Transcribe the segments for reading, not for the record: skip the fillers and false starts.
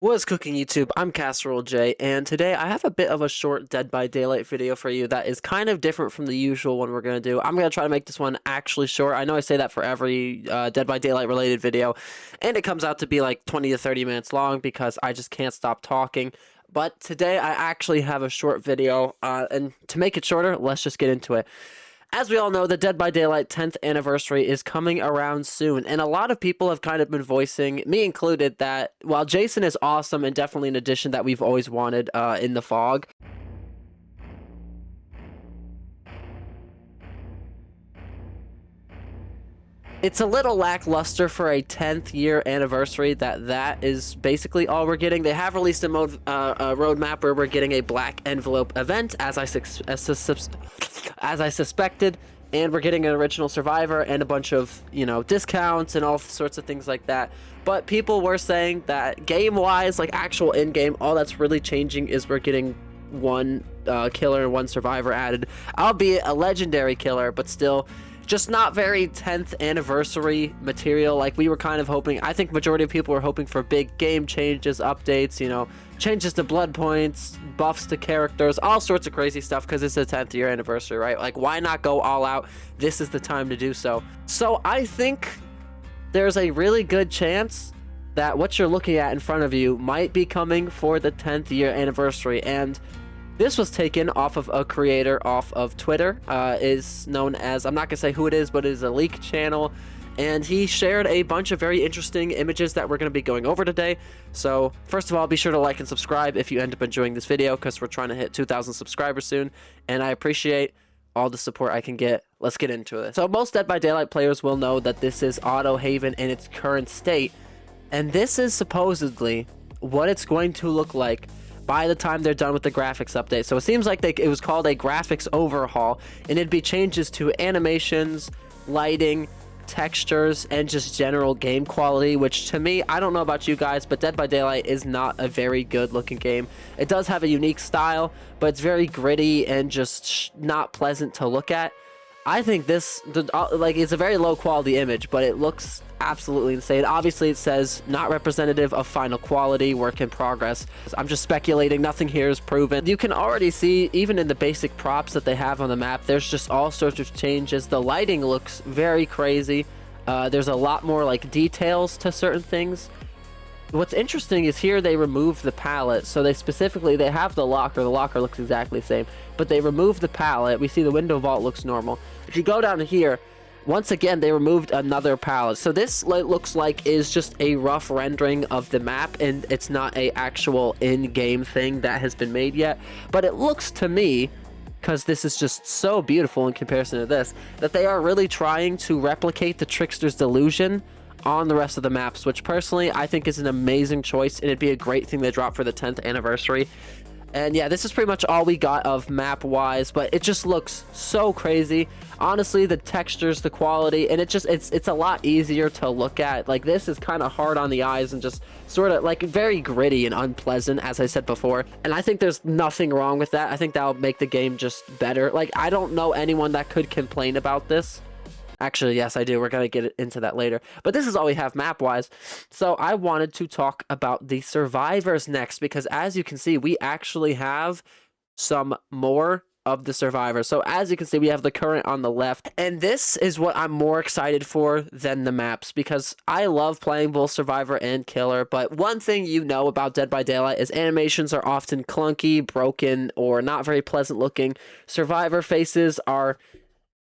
What's cooking YouTube? I'm Casserole J, and today I have a bit of a short Dead by Daylight video for you that is kind of different from the usual one we're going to do. I'm going to try to make this one actually short. I know I say that for every Dead by Daylight related video, and it comes out to be like 20 to 30 minutes long because I just can't stop talking. But today I actually have a short video, and to make it shorter, let's just get into it. As we all know, the Dead by Daylight 10th anniversary is coming around soon, and a lot of people have kind of been voicing, me included, that while Jason is awesome and definitely an addition that we've always wanted in the fog, it's a little lackluster for a 10th year anniversary that is basically all we're getting. They have released a roadmap where we're getting a black envelope event, as I suspected, and we're getting an original survivor and a bunch of, discounts and all sorts of things like that. But people were saying that game-wise, like actual in-game, all that's really changing is we're getting one killer and one survivor added, albeit a legendary killer, but still just not very 10th anniversary material like we were kind of hoping. I think majority of people were hoping for big game changes, updates, changes to blood points, buffs to characters, all sorts of crazy stuff because it's a 10th year anniversary, right? Like, why not go all out? This is the time to do so. So I think there's a really good chance that what you're looking at in front of you might be coming for the 10th year anniversary. And this was taken off of a creator off of Twitter, is known as, I'm not going to say who it is, but it is a leak channel, and he shared a bunch of very interesting images that we're going to be going over today. So, first of all, be sure to like and subscribe if you end up enjoying this video, because we're trying to hit 2,000 subscribers soon, and I appreciate all the support I can get. Let's get into it. So, most Dead by Daylight players will know that this is Auto Haven in its current state, and this is supposedly what it's going to look like by the time they're done with the graphics update. So it seems like it was called a graphics overhaul, and it'd be changes to animations, lighting, textures, and just general game quality, which to me, I don't know about you guys, but Dead by Daylight is not a very good looking game. It does have a unique style, but it's very gritty and just not pleasant to look at. I think this, it's a very low quality image, but it looks absolutely insane. Obviously, it says not representative of final quality, work in progress. I'm just speculating, nothing here is proven. You can already see, even in the basic props that they have on the map, there's just all sorts of changes. The lighting looks very crazy. There's a lot more like details to certain things. What's interesting is here they removed the palette, so they have the locker looks exactly the same, but they removed the palette. We see the window vault looks normal. If you go down to here, once again they removed another palette, so this looks like is just a rough rendering of the map, and it's not a actual in-game thing that has been made yet. But it looks to me, because this is just so beautiful in comparison to this, that they are really trying to replicate the Trickster's Delusion on the rest of the maps, which personally I think is an amazing choice, and it'd be a great thing to drop for the 10th anniversary. And yeah, this is pretty much all we got of map wise, but it just looks so crazy. Honestly, the textures, the quality, and it's a lot easier to look at. Like, this is kind of hard on the eyes and just sort of like very gritty and unpleasant, as I said before. And I think there's nothing wrong with that. I think that'll make the game just better. Like, I don't know anyone that could complain about this. Actually, yes, I do. We're going to get into that later. But this is all we have map-wise. So I wanted to talk about the survivors next, because as you can see, we actually have some more of the survivors. So as you can see, we have the current on the left. And this is what I'm more excited for than the maps, because I love playing both survivor and killer. But one thing you know about Dead by Daylight is animations are often clunky, broken, or not very pleasant looking. Survivor faces are...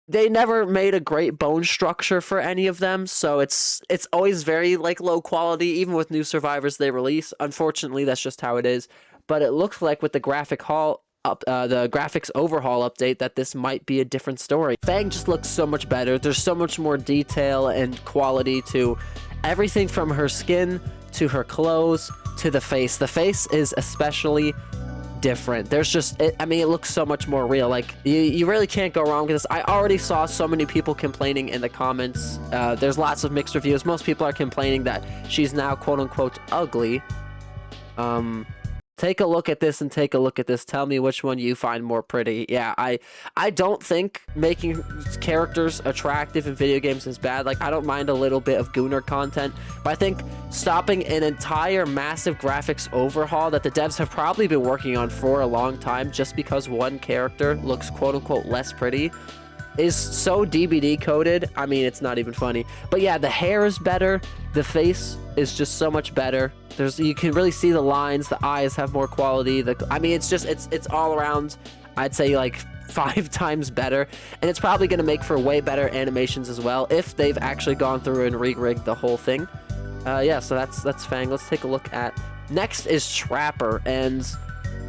They never made a great bone structure for any of them, so it's always very like low quality, even with new survivors they release. Unfortunately, that's just how it is. But it looks like with the the graphics overhaul update, that this might be a different story. Fang just looks so much better. There's so much more detail and quality to everything, from her skin to her clothes to the face. The face is especially different. There's just it looks so much more real. Like, you really can't go wrong with this. I already saw so many people complaining in the comments. There's lots of mixed reviews. Most people are complaining that she's now quote-unquote ugly. To Take a look at this and take a look at this. Tell me which one you find more pretty. Yeah, I don't think making characters attractive in video games is bad. Like, I don't mind a little bit of Gooner content, but I think stopping an entire massive graphics overhaul that the devs have probably been working on for a long time just because one character looks quote-unquote less pretty is so DBD coded. I mean, it's not even funny. But yeah, the hair is better. The face is just so much better. You can really see the lines. The eyes have more quality. I mean, it's all around, I'd say, like 5 times better. And it's probably going to make for way better animations as well if they've actually gone through and re-rigged the whole thing. Yeah, so that's Fang. Let's take a look at... Next is Trapper, and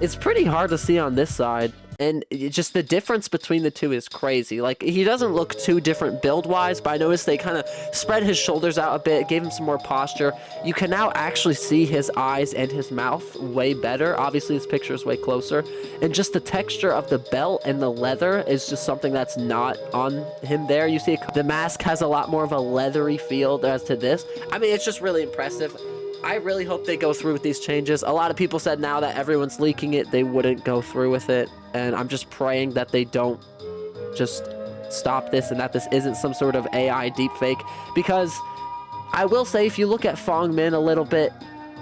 it's pretty hard to see on this side. And just the difference between the two is crazy. Like, he doesn't look too different build-wise, but I noticed they kind of spread his shoulders out a bit, gave him some more posture. You can now actually see his eyes and his mouth way better. Obviously, this picture is way closer. And just the texture of the belt and the leather is just something that's not on him there. You see, the mask has a lot more of a leathery feel as to this. I mean, it's just really impressive. I really hope they go through with these changes. A lot of people said now that everyone's leaking it, they wouldn't go through with it. And I'm just praying that they don't just stop this and that this isn't some sort of AI deepfake. Because I will say, if you look at Fong Min a little bit,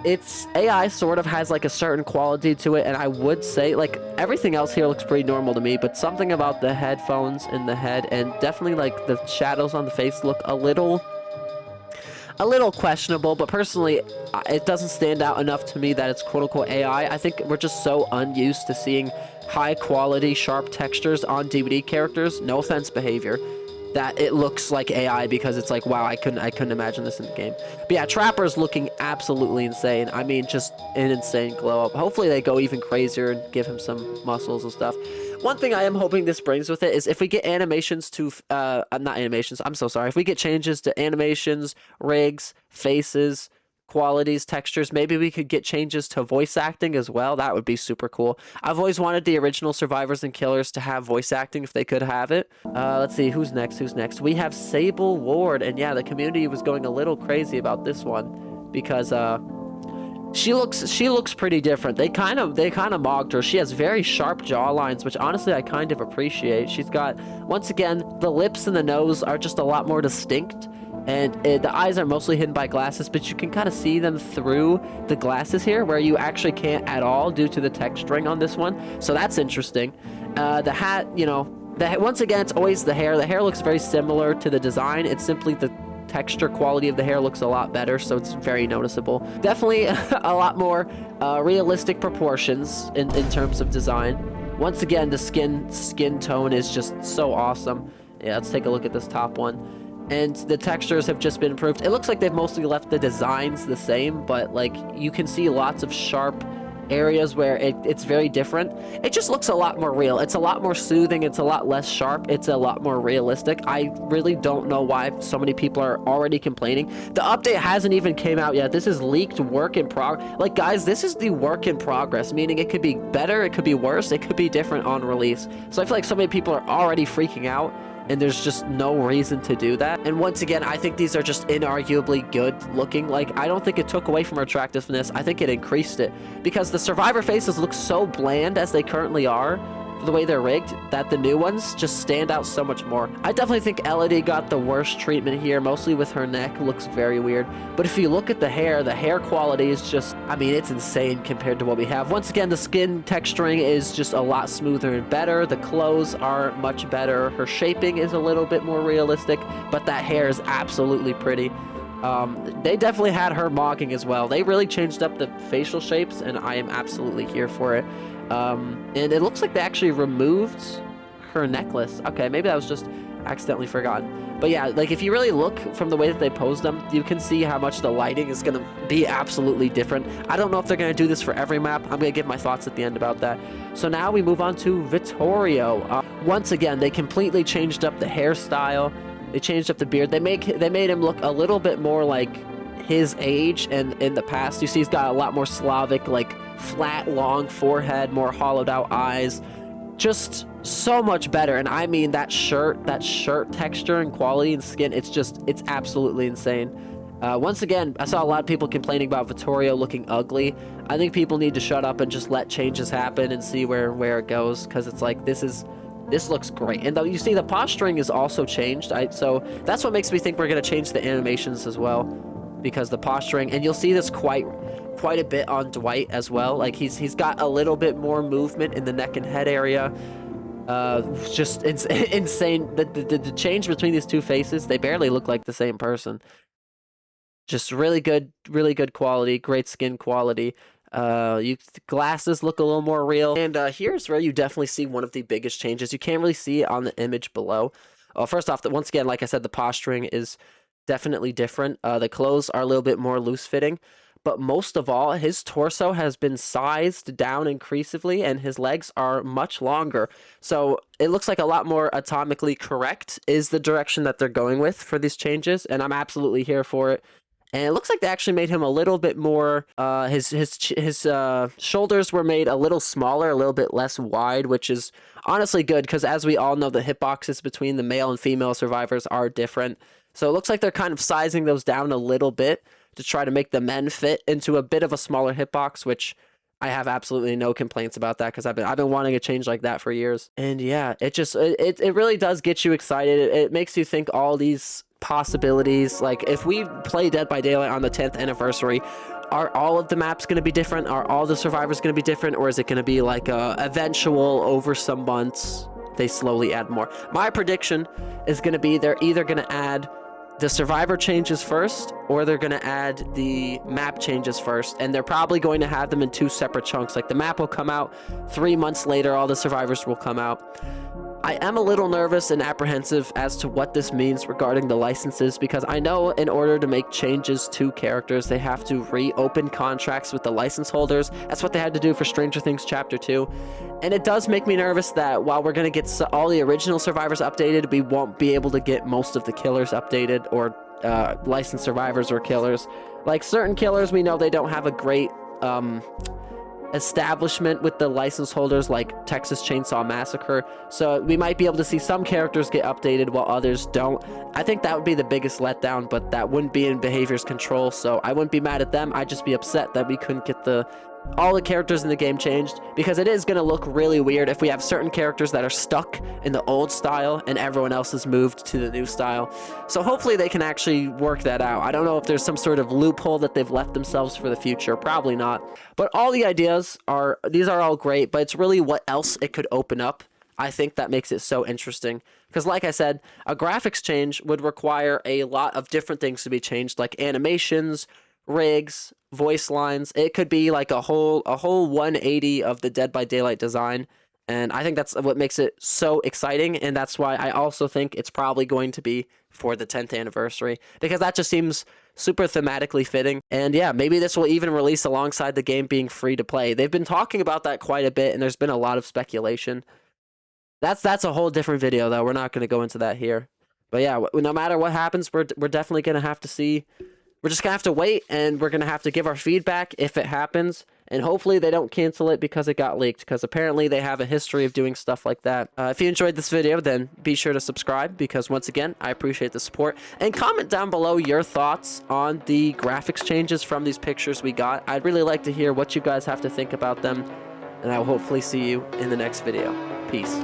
its AI sort of has like a certain quality to it. And I would say, like, everything else here looks pretty normal to me. But something about the headphones in the head and definitely like the shadows on the face look a little questionable, but personally, it doesn't stand out enough to me that it's quote-unquote AI. I think we're just so unused to seeing high-quality, sharp textures on DBD characters, no offense behavior, that it looks like AI because it's like, wow, I couldn't imagine this in the game. But yeah, Trapper's looking absolutely insane. I mean, just an insane glow-up. Hopefully they go even crazier and give him some muscles and stuff. One thing I am hoping this brings with it is if we get animations to, not animations, I'm so sorry. If we get changes to animations, rigs, faces, qualities, textures, maybe we could get changes to voice acting as well. That would be super cool. I've always wanted the original Survivors and Killers to have voice acting if they could have it. Let's see, who's next? We have Sable Ward, and yeah, the community was going a little crazy about this one because, she looks pretty different. They kind of mocked her. She has very sharp jaw lines, which honestly I kind of appreciate. She's got, once again, the lips and the nose are just a lot more distinct, and the eyes are mostly hidden by glasses, but you can kind of see them through the glasses here, where you actually can't at all due to the texturing on this one. So that's interesting. The hat, you know, once again, it's always the hair. The hair looks very similar to the design. It's simply the texture quality of the hair looks a lot better, so it's very noticeable. Definitely a lot more realistic proportions in terms of design. Once again, the skin tone is just so awesome. Yeah, let's take a look at this top one. And the textures have just been improved. It looks like they've mostly left the designs the same, but like you can see lots of sharp areas where it's very different. It just looks a lot more real. It's a lot more soothing. It's a lot less sharp. It's a lot more realistic. I really don't know why so many people are already complaining. The update hasn't even came out yet. This is leaked work in progress. Like, guys, this is the work in progress, meaning it could be better, it could be worse, it could be different on release. So I feel like so many people are already freaking out, and there's just no reason to do that. And once again, I think these are just inarguably good looking. Like, I don't think it took away from our attractiveness. I think it increased it, because the Survivor faces look so bland as they currently are, the way they're rigged, that the new ones just stand out so much more. I definitely think Elodie got the worst treatment here, mostly with her neck. Looks very weird. But if you look at the hair quality is just, I mean, it's insane compared to what we have. Once again, the skin texturing is just a lot smoother and better. The clothes are much better. Her shaping is a little bit more realistic, but that hair is absolutely pretty. They definitely had her mocking as well. They really changed up the facial shapes, and I am absolutely here for it. And it looks like they actually removed her necklace. Okay, maybe that was just accidentally forgotten. But yeah, like if you really look from the way that they posed them, you can see how much the lighting is going to be absolutely different. I don't know if they're going to do this for every map. I'm going to give my thoughts at the end about that. So now we move on to Vittorio. Once again, they completely changed up the hairstyle. They changed up the beard. They made him look a little bit more like his age, and in the past you see he's got a lot more Slavic, like flat long forehead, more hollowed out eyes, just so much better. And I mean that shirt texture and quality and skin, it's absolutely insane. Once again, I saw a lot of people complaining about Vittorio looking ugly. I think people need to shut up and just let changes happen and see where it goes, because it's like this looks great. And though you see the posturing is also changed, so that's what makes me think we're gonna change the animations as well, because the posturing, and you'll see this quite a bit on Dwight as well. Like he's got a little bit more movement in the neck and head area. Just insane. The change between these two faces, they barely look like the same person. Just really good quality, great skin quality. Glasses look a little more real. And here's where you definitely see one of the biggest changes. You can't really see it on the image below. First off, once again, like I said, the posturing is definitely different. The clothes are a little bit more loose fitting. But most of all, his torso has been sized down increasively, and his legs are much longer. So it looks like a lot more atomically correct is the direction that they're going with for these changes, and I'm absolutely here for it. And it looks like they actually made him a little bit more, his shoulders were made a little smaller, a little bit less wide, which is honestly good, because as we all know, the hitboxes between the male and female survivors are different. So it looks like they're kind of sizing those down a little bit to try to make the men fit into a bit of a smaller hitbox, which I have absolutely no complaints about that, because I've been wanting a change like that for years. And yeah, it really does get you excited. It makes you think all these possibilities. Like, if we play Dead by Daylight on the 10th anniversary, are all of the maps going to be different? Are all the survivors going to be different? Or is it going to be like a eventual, over some months, they slowly add more? My prediction is going to be they're either going to add the survivor changes first, or they're going to add the map changes first, and they're probably going to have them in two separate chunks. Like, the map will come out 3 months later, all the survivors will come out. I am a little nervous and apprehensive as to what this means regarding the licenses, because I know in order to make changes to characters, they have to reopen contracts with the license holders. That's what they had to do for Stranger Things Chapter 2. And it does make me nervous that while we're going to get all the original survivors updated, we won't be able to get most of the killers updated, or licensed survivors or killers. Like, certain killers, we know they don't have a great establishment with the license holders, like Texas Chainsaw Massacre, so we might be able to see some characters get updated while others don't. I think that would be the biggest letdown, but that wouldn't be in Behavior's control, so I wouldn't be mad at them. I'd just be upset that we couldn't get all the characters in the game changed, because it is going to look really weird if we have certain characters that are stuck in the old style and everyone else has moved to the new style. So hopefully they can actually work that out. I don't know if there's some sort of loophole that they've left themselves for the future. Probably not. But all the ideas these are all great, but it's really what else it could open up. I think that makes it so interesting, because like I said, a graphics change would require a lot of different things to be changed, like animations, rigs, voice lines. It could be like a whole 180 of the Dead by Daylight design, and I think that's what makes it so exciting. And that's why I also think it's probably going to be for the 10th anniversary, because that just seems super thematically fitting. And yeah, maybe this will even release alongside the game being free to play. They've been talking about that quite a bit, and there's been a lot of speculation. That's a whole different video, though. We're not going to go into that here. But yeah, no matter what happens, we're definitely going to have to see. We're just going to have to wait, and we're going to have to give our feedback if it happens. And hopefully they don't cancel it because it got leaked, because apparently they have a history of doing stuff like that. If you enjoyed this video, then be sure to subscribe, because once again, I appreciate the support. And comment down below your thoughts on the graphics changes from these pictures we got. I'd really like to hear what you guys have to think about them. And I will hopefully see you in the next video. Peace.